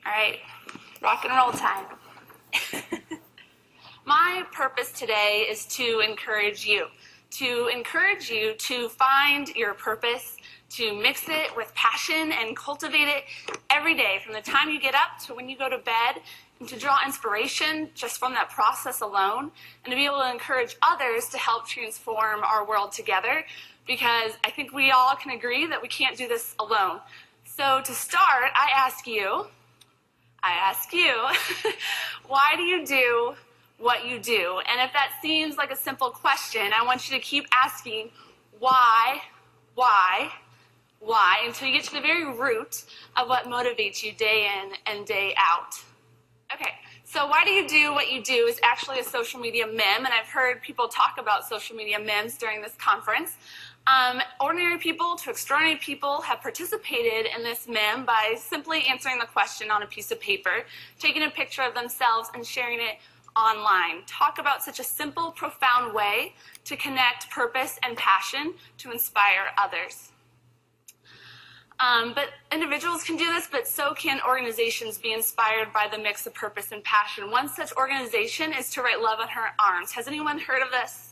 All right, rock and roll time. My purpose today is to encourage you to find your purpose, to mix it with passion and cultivate it every day from the time you get up to when you go to bed, and to draw inspiration just from that process alone, and to be able to encourage others to help transform our world together, because I think we all can agree that we can't do this alone. So to start, I ask you, why do you do what you do? And if that seems like a simple question, I want you to keep asking why, until you get to the very root of what motivates you day in and day out. Okay, so why do you do what you do is actually a social media meme, and I've heard people talk about social media memes during this conference. Ordinary people to extraordinary people have participated in this meme by simply answering the question on a piece of paper, taking a picture of themselves and sharing it online. Talk about such a simple, profound way to connect purpose and passion to inspire others. But individuals can do this, but so can organizations be inspired by the mix of purpose and passion. One such organization is To Write Love on Her Arms. Has anyone heard of this?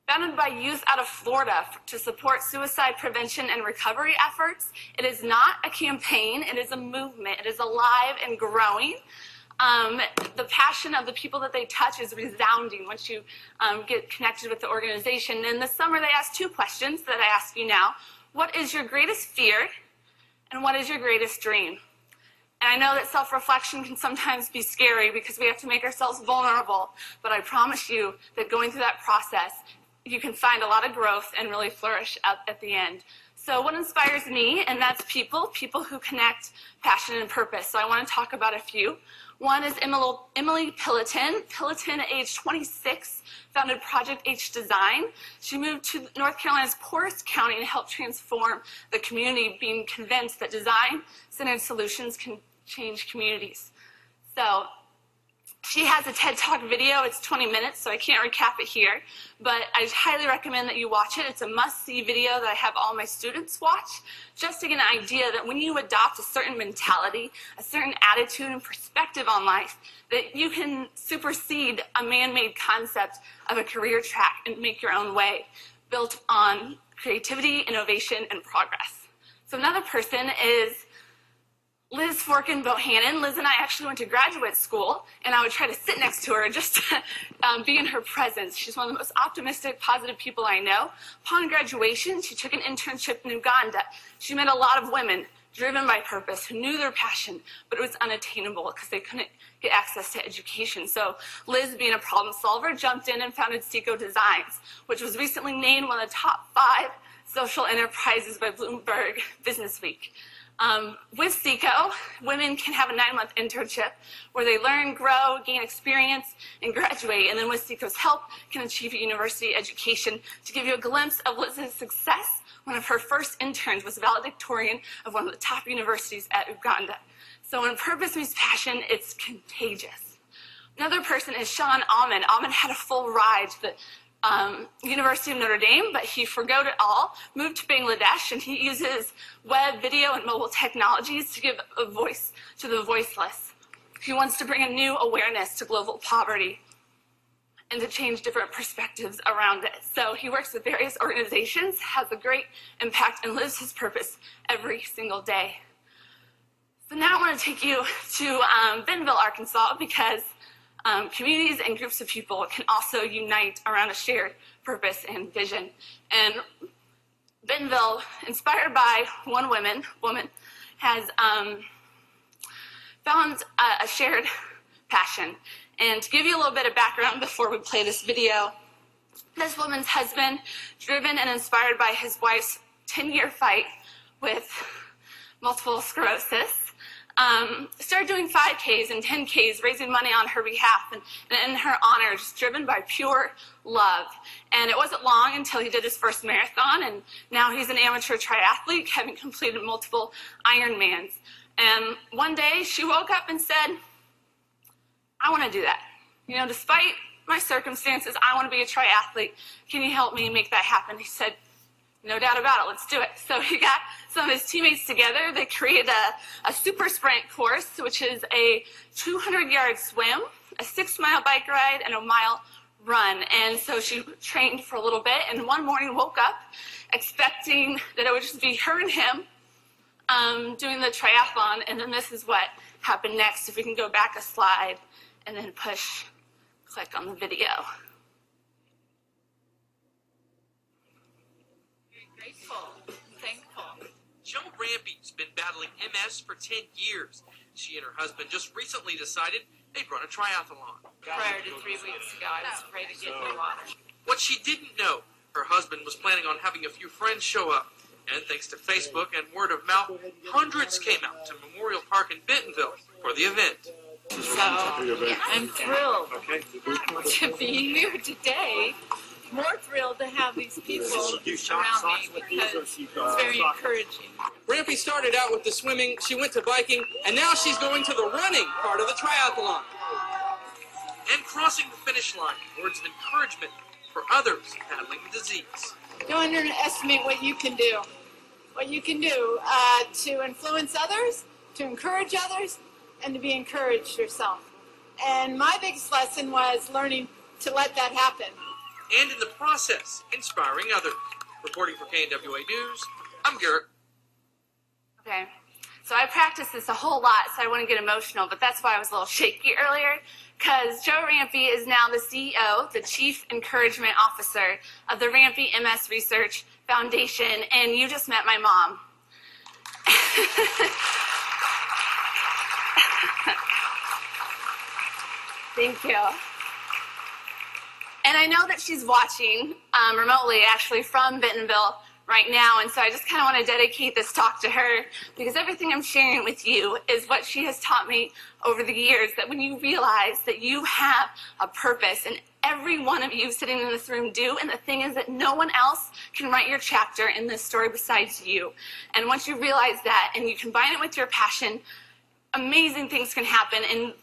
Founded by youth out of Florida to support suicide prevention and recovery efforts. It is not a campaign, it is a movement. It is alive and growing. The passion of the people that they touch is resounding once you get connected with the organization. And this summer they asked two questions that I ask you now. What is your greatest fear, and what is your greatest dream? And I know that self-reflection can sometimes be scary because we have to make ourselves vulnerable, but I promise you that going through that process, you can find a lot of growth and really flourish at the end. So what inspires me, and that's people who connect passion and purpose. So I want to talk about a few. One is Emily Pilliton. Pilliton, at age 26, founded Project H Design. She moved to North Carolina's poorest county and helped transform the community, being convinced that design-centered solutions can change communities. So she has a TED Talk video. It's 20 minutes, so I can't recap it here, but I highly recommend that you watch it. It's a must-see video that I have all my students watch, just to get an idea that when you adopt a certain mentality, a certain attitude and perspective on life, that you can supersede a man-made concept of a career track and make your own way, built on creativity, innovation, and progress. So another person is Liz Forkin Bohannon. Liz and I actually went to graduate school, and I would try to sit next to her just to be in her presence. She's one of the most optimistic, positive people I know. Upon graduation, she took an internship in Uganda. She met a lot of women driven by purpose who knew their passion, but it was unattainable because they couldn't get access to education. So Liz, being a problem solver, jumped in and founded Seco Designs, which was recently named one of the top 5 social enterprises by Bloomberg Businessweek. With Seco, women can have a 9-month internship where they learn, grow, gain experience, and graduate. And then with Seco's help, can achieve a university education. To give you a glimpse of Liz's success, one of her first interns was valedictorian of one of the top universities at Uganda. So when purpose meets passion, it's contagious. Another person is Sean Almond. Almond had a full ride to the University of Notre Dame, but he forgot it all, moved to Bangladesh, and he uses web, video, and mobile technologies to give a voice to the voiceless. He wants to bring a new awareness to global poverty and to change different perspectives around it. So he works with various organizations, has a great impact, and lives his purpose every single day. So now I want to take you to Bentonville, Arkansas, because communities and groups of people can also unite around a shared purpose and vision. And Bentonville, inspired by one woman, has found a shared passion. And to give you a little bit of background before we play this video, this woman's husband, driven and inspired by his wife's 10-year fight with multiple sclerosis, started doing 5Ks and 10Ks, raising money on her behalf and in her honor, just driven by pure love. And it wasn't long until he did his first marathon, and now he's an amateur triathlete, having completed multiple Ironmans. And one day she woke up and said, I want to do that. You know, despite my circumstances, I want to be a triathlete. Can you help me make that happen? He said, No doubt about it. Let's do it. So he got some of his teammates together. They created a super sprint course, which is a 200-yard swim, a 6-mile bike ride, and a mile run. And so she trained for a little bit, and one morning woke up expecting that it would just be her and him doing the triathlon. And then this is what happened next. If we can go back a slide and then click on the video. Grateful, thankful. Jo Rampy's been battling MS for 10 years. She and her husband just recently decided they'd run a triathlon. Prior to 3 weeks ago, I was afraid to get in the water. What she didn't know, her husband was planning on having a few friends show up. And thanks to Facebook and word of mouth, hundreds came out to Memorial Park in Bentonville for the event. So I'm thrilled to be here today. More thrilled to have these people around me because it's very encouraging. Rampy started out with the swimming, she went to biking, and now she's going to the running part of the triathlon. And crossing the finish line, words of encouragement for others battling the disease. Don't underestimate what you can do. What you can do to influence others, to encourage others, and to be encouraged yourself. And my biggest lesson was learning to let that happen. And in the process, inspiring others. Reporting for KNWA News, I'm Garrett. Okay, so I practice this a whole lot, so I wouldn't get emotional, but that's why I was a little shaky earlier, because Jo Rampy is now the CEO, the Chief Encouragement Officer of the Rampy MS Research Foundation, and you just met my mom. Thank you. And I know that she's watching remotely, actually, from Bentonville right now, and so I just kind of want to dedicate this talk to her, because everything I'm sharing with you is what she has taught me over the years, that when you realize that you have a purpose, and every one of you sitting in this room do, and the thing is that no one else can write your chapter in this story besides you. And once you realize that and you combine it with your passion, amazing things can happen, and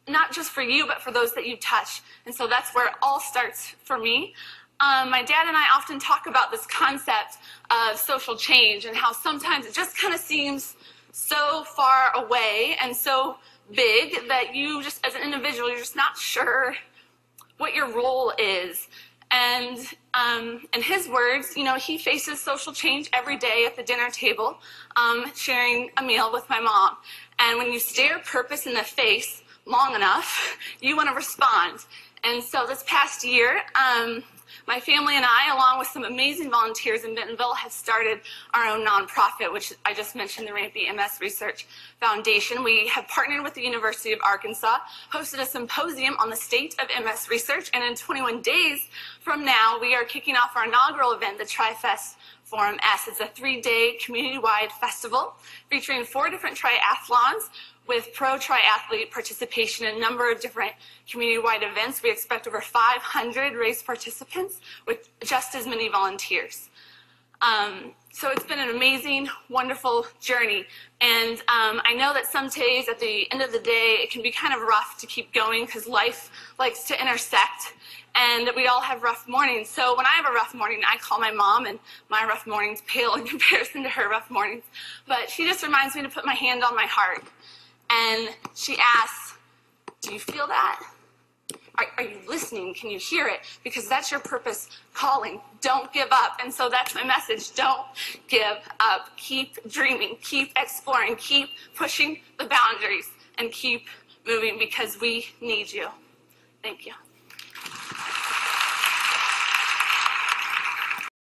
not just for you, but for those that you touch. And so that's where it all starts for me. My dad and I often talk about this concept of social change and how sometimes it just kind of seems so far away and so big that you just, as an individual, you're just not sure what your role is. And in his words, you know, he faces social change every day at the dinner table, sharing a meal with my mom. And when you stare purpose in the face long enough, you want to respond. And so this past year, my family and I, along with some amazing volunteers in Bentonville, have started our own nonprofit, which I just mentioned, the Rampy MS Research Foundation. We have partnered with the University of Arkansas, hosted a symposium on the state of MS research, and in 21 days from now, we are kicking off our inaugural event, the TriFest Forum S. It's a 3-day community-wide festival featuring 4 different triathlons, with pro triathlete participation in a number of different community-wide events. We expect over 500 race participants with just as many volunteers. So it's been an amazing, wonderful journey. And I know that some days at the end of the day, it can be kind of rough to keep going because life likes to intersect. And we all have rough mornings. So when I have a rough morning, I call my mom, and my rough mornings pale in comparison to her rough mornings. But she just reminds me to put my hand on my heart. And she asks, do you feel that? Are you listening? Can you hear it? Because that's your purpose calling. Don't give up. And so that's my message. Don't give up. Keep dreaming. Keep exploring. Keep pushing the boundaries. And keep moving because we need you. Thank you.